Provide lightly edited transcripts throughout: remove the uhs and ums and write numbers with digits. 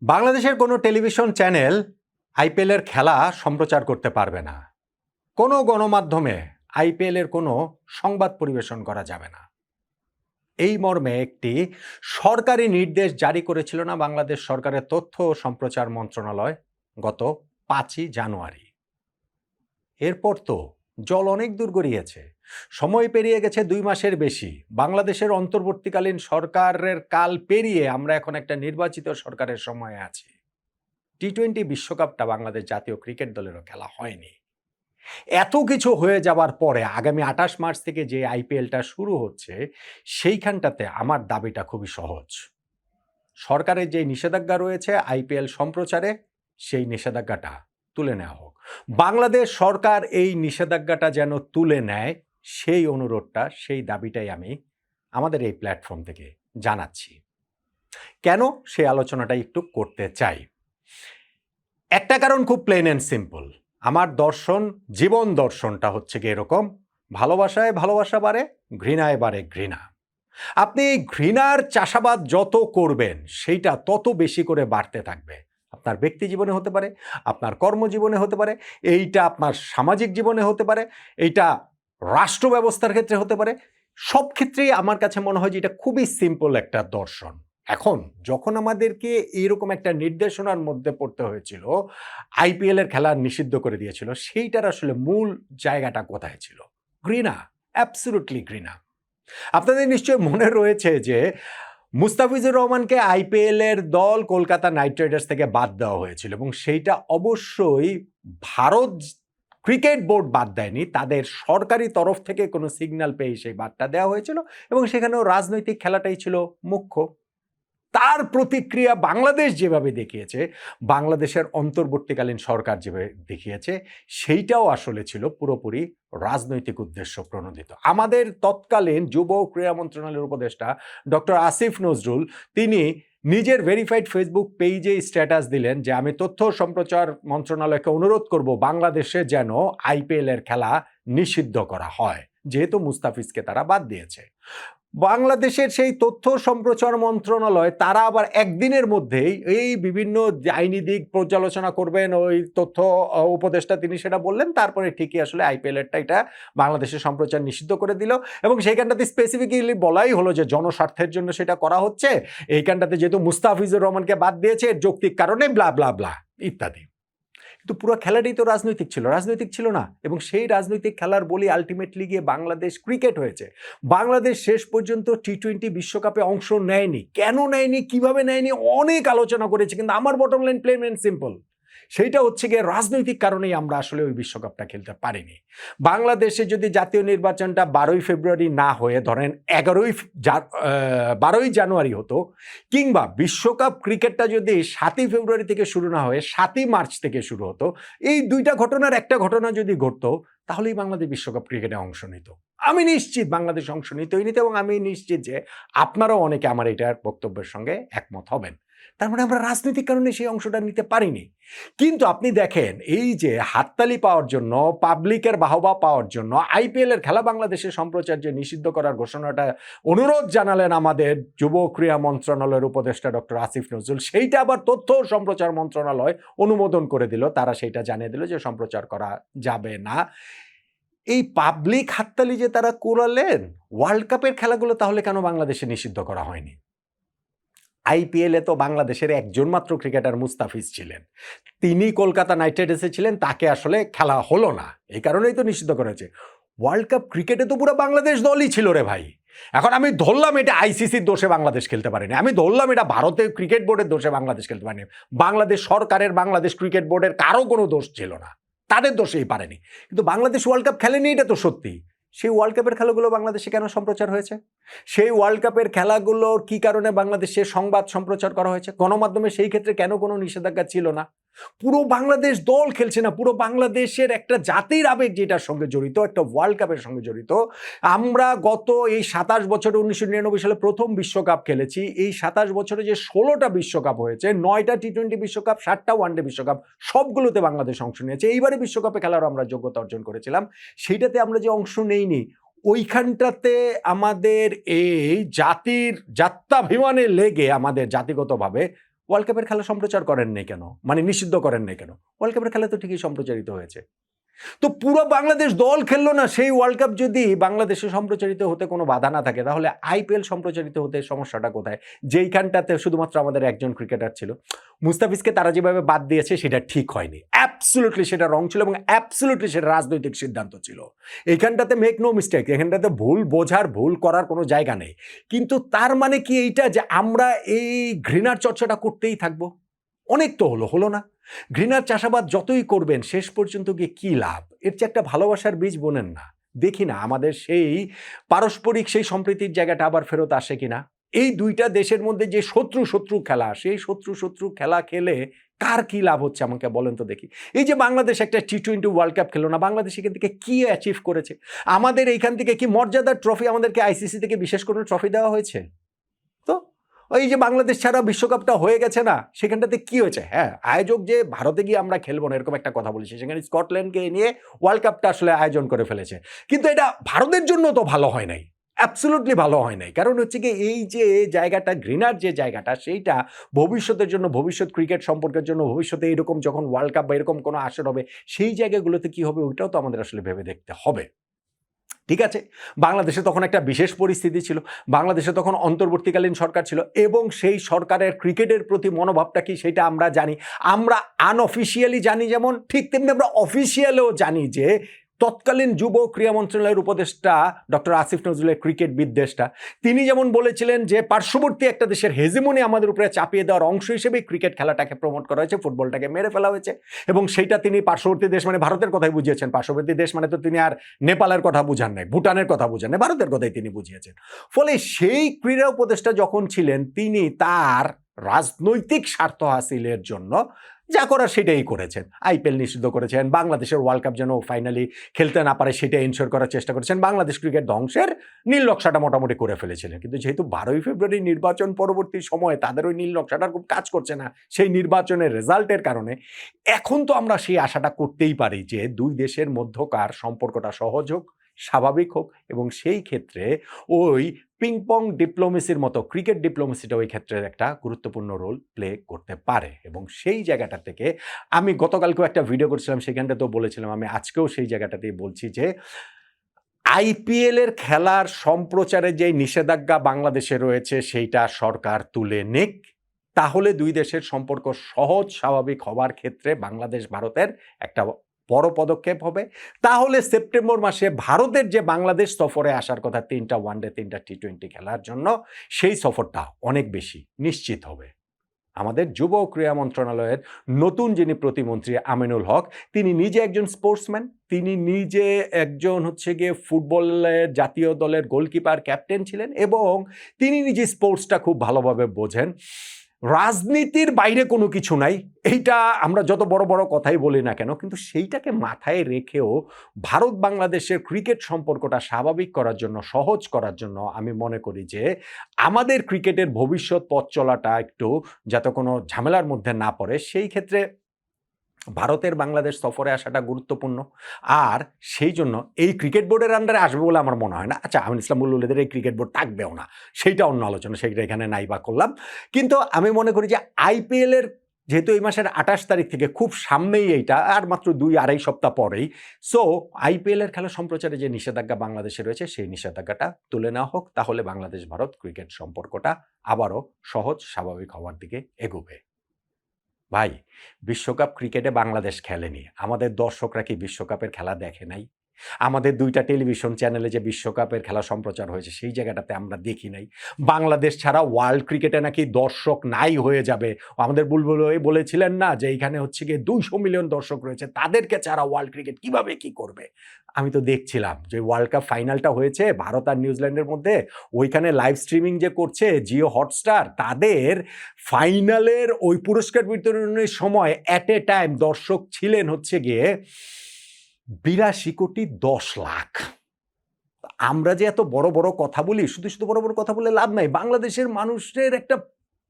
বাংলাদেশের কোনো television channel আইপিএলের খেলা সম্প্রচার করতে পারবে না। কোনো গণমাধ্যমে আইপিএলের কোনো সংবাদ পরিবেশন করা যাবে না। এই মর্মে একটি সরকারি নির্দেশ জারি করেছিল না বাংলাদেশ সরকারের তথ্য ও সম্প্রচার মন্ত্রণালয় গত 5ই জানুয়ারি। এরপর তো জল অনেক দূর গড়িয়েছে, সময় পেরিয়ে গেছে 2 মাসের বেশি। বাংলাদেশের অন্তর্বর্তীকালীন সরকারের কাল পেরিয়ে আমরা এখন একটা নির্বাচিত সরকারের সময়ে আছি। টি-20 বিশ্বকাপটা বাংলাদেশ জাতীয় ক্রিকেট দলেরও খেলা হয়নি। এত কিছু হয়ে যাবার পরে আগামী 28 মার্চ থেকে যে আইপিএলটা শুরু হচ্ছে, সেইখানটাতে আমার দাবিটা খুবই সহজ। সরকারের যে নিষেধাজ্ঞা রয়েছে আইপিএল সম্প্রচারে, সেই নিষেধাজ্ঞাটা তুলে নেওয়া হোক। বাংলাদেশ সরকার এই নিষেধাজ্ঞাটা যেন তুলে নেয়, সেই অনুরোধটা, সেই দাবিটাই আমি আমাদের এই প্ল্যাটফর্ম থেকে জানাচ্ছি। কেন সেই আলোচনাটা একটু করতে চাই। একটা কারণ খুব প্লেন অ্যান্ড সিম্পল। আমার দর্শন, জীবন দর্শনটা হচ্ছে গিয়ে এরকম: ভালোবাসায় ভালোবাসা বাড়ে, ঘৃণায় বাড়ে ঘৃণা। আপনি ঘৃণার চাষাবাদ যত করবেন, সেইটা তত বেশি করে বাড়তে থাকবে। আপনার ব্যক্তি জীবনে হতে পারে, আপনার কর্মজীবনে হতে পারে, এইটা আপনার সামাজিক জীবনে হতে পারে, এইটা রাষ্ট্র ব্যবস্থার ক্ষেত্রে হতে পারে। সব ক্ষেত্রেই আমার কাছে মনে হয় যে এটা খুবই সিম্পল একটা দর্শন। এখন যখন আমাদেরকে এইরকম একটা নির্দেশনার মধ্যে পড়তে হয়েছিল, আইপিএল এর খেলা নিষিদ্ধ করে দিয়েছিল, সেইটার আসলে মূল জায়গাটা কোথায় ছিল? ঘৃণা, অ্যাবসলিউটলি ঘৃণা। আপনাদের নিশ্চয়ই মনে রয়েছে যে মুস্তাফিজুর রহমানকে আইপিএল এর দল কলকাতা নাইট রাইডার্স থেকে বাদ দেওয়া হয়েছিল, এবং সেইটা অবশ্যই ভারত ক্রিকেট বোর্ড বাদ দেয়নি, তাদের সরকারি তরফ থেকে কোনো সিগন্যাল পেয়ে সেই বাদটা দেওয়া হয়েছিল, এবং সেখানেও রাজনৈতিক খেলাটাই ছিল মুখ্য। তার প্রতিক্রিয়া বাংলাদেশ যেভাবে দেখিয়েছে, বাংলাদেশের অন্তর্বর্তীকালীন সরকার যেভাবে দেখিয়েছে, সেইটাও আসলে ছিল পুরোপুরি রাজনৈতিক উদ্দেশ্য প্রণোদিত। আমাদের তৎকালীন যুব ক্রীড়া মন্ত্রণালয়ের উপদেষ্টা ডক্টর আসিফ নজরুল, তিনি নিজের ভেরিফাইড ফেসবুক পেজে স্ট্যাটাস দিলেন যে আমি তথ্য সম্প্রচার মন্ত্রণালয়কে অনুরোধ করব বাংলাদেশে যেন আইপিএল এর খেলা নিষিদ্ধ করা হয়, যেহেতু মুস্তাফিজকে তারা বাদ দিয়েছে। বাংলাদেশের সেই তথ্য সম্প্রচার মন্ত্রণালয় তারা আবার একদিনের মধ্যেই এই বিভিন্ন আইনি দিক পর্যালোচনা করবেন, ওই তথ্য উপদেষ্টা তিনি সেটা বললেন, তারপরে ঠিকই আসলে আইপিএলেরটা এটা বাংলাদেশের সম্প্রচার নিষিদ্ধ করে দিল, এবং সেইখানটাতে স্পেসিফিক্যালি বলাই হলো যে জনস্বার্থের জন্য সেটা করা হচ্ছে। এইখানটাতে যেহেতু মুস্তাফিজুর রহমানকে বাদ দিয়েছে, এর যৌক্তিক কারণে ব্লা ব্লা ব্লা ইত্যাদি। কিন্তু পুরো খেলাটাই তো রাজনৈতিক ছিল না, এবং সেই রাজনৈতিক খেলার বলি আলটিমেটলি গিয়ে বাংলাদেশ ক্রিকেট হয়েছে। বাংলাদেশ শেষ পর্যন্ত টি-20 বিশ্বকাপে অংশ নেয়নি। কেন নেয়নি, কিভাবে নেয়নি, অনেক আলোচনা করেছে, কিন্তু আমার bottom line plain and simple, সেইটা হচ্ছে গিয়ে রাজনৈতিক কারণেই আমরা আসলে ওই বিশ্বকাপটা খেলতে পারিনি। বাংলাদেশে যদি জাতীয় নির্বাচনটা 12ই ফেব্রুয়ারি না হয়ে ধরেন 12ই জানুয়ারি হতো, কিংবা বিশ্বকাপ ক্রিকেটটা যদি 7ই ফেব্রুয়ারি থেকে শুরু না হয়ে 7ই মার্চ থেকে শুরু হতো, এই দুইটা ঘটনার একটা ঘটনা যদি ঘটতো, তাহলেই বাংলাদেশ বিশ্বকাপ ক্রিকেটে অংশ নিত। আমি নিশ্চিত বাংলাদেশ অংশ নিতই নিত, এবং আমি নিশ্চিত যে আপনারাও অনেকে আমার এটার বক্তব্যের সঙ্গে একমত হবেন। তার মানে আমরা রাজনৈতিক কারণে সেই অংশটা নিতে পারিনি। কিন্তু আপনি দেখেন, এই যে হাততালি পাওয়ার জন্য, পাবলিকের বাহবা পাওয়ার জন্য আইপিএল এর খেলা বাংলাদেশে সম্প্রচার যে নিষিদ্ধ করার ঘোষণাটা অনুরোধ জানালেন আমাদের যুব ক্রীড়া মন্ত্রণালয়ের উপদেষ্টা ডক্টর আসিফ নজরুল, সেইটা আবার তথ্য ও সম্প্রচার মন্ত্রণালয় অনুমোদন করে দিল, তারা সেইটা জানিয়ে দিল যে সম্প্রচার করা যাবে না। এই পাবলিক হাততালি যে তারা কোরালেন, ওয়ার্ল্ড কাপের খেলাগুলো তাহলে কেন বাংলাদেশে নিষিদ্ধ করা হয়নি? আইপিএলে তো বাংলাদেশের একজন মাত্র ক্রিকেটার মুস্তাফিজ ছিলেন, তিনি কলকাতা নাইট রাইডার্সে ছিলেন, তাকে আসলে খেলা হলো না, এই কারণেই তো নিষিদ্ধ করেছে। ওয়ার্ল্ড কাপ ক্রিকেটে তো পুরো বাংলাদেশ দলই ছিল রে ভাই। এখন আমি ধরলাম এটা আইসিসির দোষে বাংলাদেশ খেলতে পারেনি, আমি ধরলাম এটা ভারতের ক্রিকেট বোর্ডের দোষে বাংলাদেশ খেলতে পারেনি, বাংলাদেশ সরকারের, বাংলাদেশ ক্রিকেট বোর্ডের কারো কোনো দোষ ছিল না, তাদের দোষেই পারেনি। কিন্তু বাংলাদেশ ওয়ার্ল্ড কাপ খেলেনি, এটা তো সত্যি। সেই ওয়ার্ল্ড কাপের খেলাগুলো বাংলাদেশে কেন সম্প্রচার হয়েছে? সেই ওয়ার্ল্ড কাপের খেলাগুলোর কি কারণে বাংলাদেশে সংবাদ সম্প্রচার করা হয়েছে? গণমাধ্যমে সেই ক্ষেত্রে কেন কোনো নিষেধাজ্ঞা ছিল না? পুরো বাংলাদেশ দল খেলছে না, পুরো বাংলাদেশের একটা জাতির আবেগ যেটার সঙ্গে জড়িত, একটা ওয়ার্ল্ড কাপের সঙ্গে জড়িত। আমরা গত এই 27 বছরে 1999 সালে প্রথম বিশ্বকাপ খেলেছি, এই 27 বছরে যে 16টা বিশ্বকাপ হয়েছে, 9টা টি-20 বিশ্বকাপ, 7টা ওয়ানডে বিশ্বকাপ, সবগুলোতে বাংলাদেশ অংশ নিয়েছে। এইবারে বিশ্বকাপে খেলার আমরা যোগ্যতা অর্জন করেছিলাম, সেইটাতে আমরা যে অংশ নেইনি, ওইখানটাতে আমাদের এই জাতির জাত্যাভিমানে লেগে আমাদের জাতিগতভাবে ওয়ার্ল্ড কাপের খেলা সম্প্রচার করেন নাই কেন? মানে নিষিদ্ধ করেন নাই কেন? ওয়ার্ল্ড কাপের খেলা তো ঠিকই সম্প্রচারিত হয়েছে। তো পুরো বাংলাদেশ দল খেললো না, সেই ওয়ার্ল্ড কাপ যদি বাংলাদেশে সম্প্রচারিত হতে কোনো বাধা না থাকে, তাহলে আইপিএল সম্প্রচারিত হতে সমস্যাটা কোথায়? যেইখানটাতে শুধুমাত্র আমাদের একজন ক্রিকেটার ছিল। মুস্তাফিজকে তারা যেভাবে বাদ দিয়েছে সেটা ঠিক হয়নি। অ্যাবসোলিউটলি সেটা রং ছিল এবং অ্যাবসোলিউটলি সেটা রাজনৈতিক সিদ্ধান্ত ছিল। এইখানটাতে মেক নো মিস্টেক, এখানটাতে ভুল বোঝার, ভুল করার কোনো জায়গা নেই। কিন্তু তার মানে কি এইটা যে আমরা এই ঘৃণার চর্চাটা করতেই থাকবো? অনেক তো হলো না? ঘৃণার চাষাবাদ যতই করবেন শেষ পর্যন্ত গিয়ে কি লাভ? এর চেয়ে একটা ভালোবাসার বীজ বোনেন না। দেখি না আমাদের সেই পারস্পরিক সেই সম্প্রীতির জায়গাটা আবার ফেরত আসে কিনা। এই দুইটা দেশের মধ্যে যে শত্রু খেলা, সেই শত্রু খেলা খেলে কার কি লাভ হচ্ছে আমাকে বলেন তো দেখি। এই যে বাংলাদেশ একটা টি-20 ওয়ার্ল্ড কাপ খেলো না, বাংলাদেশ এখান থেকে কি অ্যাচিভ করেছে? আমাদের এইখান থেকে কি মর্যাদার ট্রফি, আমাদেরকে আইসিসি থেকে বিশেষ কোনো ট্রফি দেওয়া হয়েছে? তো ওই যে বাংলাদেশ ছাড়া বিশ্বকাপটা হয়ে গেছে না, সেখানটাতে কি হয়েছে? হ্যাঁ, আয়োজক যে ভারতে গিয়ে আমরা খেলবো না এরকম একটা কথা বলেছে, সেখানে স্কটল্যান্ডকে নিয়ে ওয়ার্ল্ড কাপটা আসলে আয়োজন করে ফেলেছে। কিন্তু এটা ভারতের জন্য তো ভালো হয় নাই, অ্যাবসোলুটলি ভালো হয় নাই। কারণ হচ্ছে কি, এই যে জায়গাটা, ঘৃণার যে জায়গাটা, সেইটা ভবিষ্যতের জন্য, ভবিষ্যৎ ক্রিকেট সম্পর্কের জন্য, ভবিষ্যতে এরকম যখন ওয়ার্ল্ড কাপ বা এরকম কোনো আসর হবে, সেই জায়গাগুলোতে কি হবে ওইটাও তো আমাদের আসলে ভেবে দেখতে হবে। ঠিক আছে, বাংলাদেশে তখন একটা বিশেষ পরিস্থিতি ছিল, বাংলাদেশে তখন অন্তর্বর্তীকালীন সরকার ছিল এবং সেই সরকারের ক্রিকেটের প্রতি মনোভাবটা কি সেটা আমরা জানি। আমরা আনঅফিসিয়ালি জানি, যেমন ঠিক তেমনি আমরা অফিসিয়ালেও জানি যে তৎকালীন যুব ক্রীড়া মন্ত্রণালয়ের উপদেষ্টা ডক্টর আসিফ নজরুলের ক্রিকেট বিদ্বেষটা, তিনি যেমন বলেছিলেন যে পার্শ্ববর্তী একটা দেশের হেজিমনি আমাদের উপরে চাপিয়ে দেওয়ার অংশ হিসেবে ক্রিকেট খেলাটাকে প্রমোট করা হয়েছে, ফুটবলটাকে মেরে ফেলা হয়েছে। এবং সেইটা তিনি পার্শ্ববর্তী দেশ মানে ভারতের কথাই বুঝিয়েছেন। পার্শ্ববর্তী দেশ মানে তো তিনি আর নেপালের কথা বুঝান নাই, ভুটানের কথা বুঝান নাই, ভারতের কথাই তিনি বুঝিয়েছেন। ফলে সেই ক্রীড়া উপদেষ্টা যখন ছিলেন, তিনি তার রাজনৈতিক স্বার্থ হাসিলের জন্য যা করার সেটাই করেছেন। আইপিএল নিষিদ্ধ করেছেন, বাংলাদেশের ওয়ার্ল্ড কাপ যেন ফাইনালি খেলতে না পারে সেটা এনশিওর করার চেষ্টা করেছেন, বাংলাদেশ ক্রিকেট ধ্বংসের নীল নকশাটা মোটামুটি করে ফেলেছিলেন। কিন্তু যেহেতু 12ই ফেব্রুয়ারি নির্বাচন পরবর্তী সময়ে তাদের ওই নীল নকশাটা খুব কাজ করছে না সেই নির্বাচনের রেজাল্টের কারণে, এখন তো আমরা সেই আশাটা করতেই পারি যে দুই দেশের মধ্যকার সম্পর্কটা সহজ হোক, স্বাভাবিক হোক এবং সেই ক্ষেত্রে ওই পিংপং ডিপ্লোমেসির মতো ক্রিকেট ডিপ্লোমেসিটা ওই ক্ষেত্রে একটা গুরুত্বপূর্ণ রোল প্লে করতে পারে। এবং সেই জায়গাটা থেকে আমি গতকালকেও একটা ভিডিও করছিলাম, সেখানটাতেও বলেছিলাম, আমি আজকেও সেই জায়গাটাতেই বলছি যে আইপিএল এর খেলার সম্প্রচারে যে নিষেধাজ্ঞা বাংলাদেশে রয়েছে সেইটা সরকার তুলে নিক, তাহলে দুই দেশের সম্পর্ক সহজ স্বাভাবিক হওয়ার ক্ষেত্রে বাংলাদেশ ভারতের একটা বড় পদক্ষেপ হবে। তাহলে সেপ্টেম্বর মাসে ভারতের যে বাংলাদেশ সফরে আসার কথা 3টা ওয়ানডে 3টা টি-20 খেলার জন্য, সেই সফরটা অনেক বেশি নিশ্চিত হবে। আমাদের যুব ক্রীড়া মন্ত্রণালয়ের নতুন যিনি প্রতিমন্ত্রী আমিনুল হক, তিনি নিজে একজন স্পোর্টসম্যান, তিনি নিজে একজন হচ্ছে গিয়ে ফুটবলের জাতীয় দলের গোলকিপার, ক্যাপ্টেন ছিলেন এবং তিনি নিজে স্পোর্টসটা খুব ভালোভাবে বোঝেন। রাজনীতির বাইরে কোনো কিছু নাই, এইটা আমরা যত বড় বড় কথাই বলি না কেন, কিন্তু সেইটাকে মাথায় রেখেও ভারত বাংলাদেশের ক্রিকেট সম্পর্কটা স্বাভাবিক করার জন্য, সহজ করার জন্য আমি মনে করি যে আমাদের ক্রিকেটের ভবিষ্যৎ পথ চলাটা একটু যাতে কোনো ঝামেলার মধ্যে না পড়ে, সেই ক্ষেত্রে ভারতের বাংলাদেশ সফরে আসাটা গুরুত্বপূর্ণ। আর সেই জন্য এই ক্রিকেট বোর্ডের আন্ডারে আসবে বলে আমার মনে হয় না। আচ্ছা, আমিনুল ইসলাম বুলবুলের এই ক্রিকেট বোর্ড থাকবেও না, সেইটা অন্য আলোচনা, সেইটা এখানে নাই বা করলাম। কিন্তু আমি মনে করি যে আইপিএল এর যেহেতু এই মাসের 28 তারিখ থেকে, খুব সামনেই এইটা, আর মাত্র 2-2.5 সপ্তাহ পরেই, সো আইপিএল এর খেলা সম্প্রচারে যে নিষেধাজ্ঞা বাংলাদেশে রয়েছে সেই নিষেধাজ্ঞাটা তুলে নেওয়া হোক, তাহলে বাংলাদেশ ভারত ক্রিকেট সম্পর্কটা আবারও সহজ স্বাভাবিক হওয়ার দিকে এগোবে। ভাই, বিশ্বকাপ ক্রিকেটে বাংলাদেশ খেলেনি, আমাদের দর্শকরা কি বিশ্বকাপের খেলা দেখে নাই? আমাদের 2টা টেলিভিশন চ্যানেলে যে বিশ্বকাপের খেলা সম্প্রচার হয়েছে সেই জায়গাটাতে আমরা দেখি নাই। বাংলাদেশ ছাড়া ওয়ার্ল্ড ক্রিকেটে নাকি দর্শক নাই হয়ে যাবে। আমাদের বুলবুল ভাই বলেছিলেন না যে এইখানে হচ্ছে গিয়ে 200 মিলিয়ন দর্শক রয়েছে, তাদেরকে ছাড়া ওয়ার্ল্ড ক্রিকেট কিভাবে কি করবে? আমি তো দেখছিলাম যে ওয়ার্ল্ড কাপ ফাইনালটা হয়েছে ভারত আর নিউজিল্যান্ডের মধ্যে, ওইখানে লাইভ স্ট্রিমিং যে করছে জিও হটস্টার, তাদের ফাইনালের ওই পুরস্কার বিতরণের সময় অ্যাট এ টাইম দর্শক ছিলেন হচ্ছে গিয়ে 82,10,00,000। আমরা যে এত বড় বড় কথা বলি, শুধু শুধু বড় বড় কথা বলে লাভ নাই। বাংলাদেশের মানুষের একটা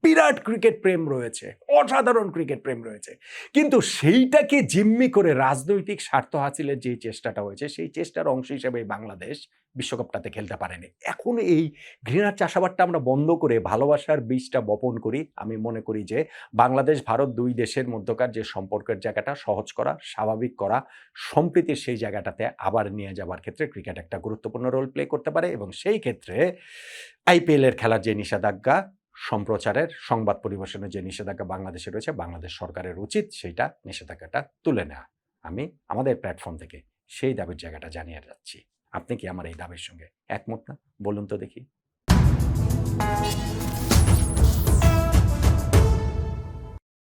বিরাট ক্রিকেট প্রেম রয়েছে, অসাধারণ ক্রিকেট প্রেম রয়েছে, কিন্তু সেইটাকে জিম্মি করে রাজনৈতিক স্বার্থ হাসিলের যে চেষ্টাটা হয়েছে, সেই চেষ্টার অংশ হিসেবে বাংলাদেশ বিশ্বকাপটাতে খেলতে পারেনি। এখন এই ঘৃণার চাষাবাদটা আমরা বন্ধ করে ভালোবাসার বীজটা বপন করি। আমি মনে করি যে বাংলাদেশ ভারত দুই দেশের মধ্যকার যে সম্পর্কের জায়গাটা সহজ করা, স্বাভাবিক করা, সম্প্রীতির সেই জায়গাটাতে আবার নিয়ে যাবার ক্ষেত্রে ক্রিকেট একটা গুরুত্বপূর্ণ রোল প্লে করতে পারে, এবং সেই ক্ষেত্রে আইপিএলের খেলার যে নিষেধাজ্ঞা, সম্প্রচারের সংবাদ পরিবেশনের যে নিষেধাজ্ঞা বাংলাদেশে রয়েছে, বাংলাদেশ সরকারের উচিত সেইটা নিষেধাজ্ঞাটা তুলে নেওয়া। আমি আমাদের প্ল্যাটফর্ম থেকে সেই দাবির জায়গাটা জানিয়ে যাচ্ছি। আপনি কি আমার এই দাবির সঙ্গে একমত না? বলুন তো দেখি।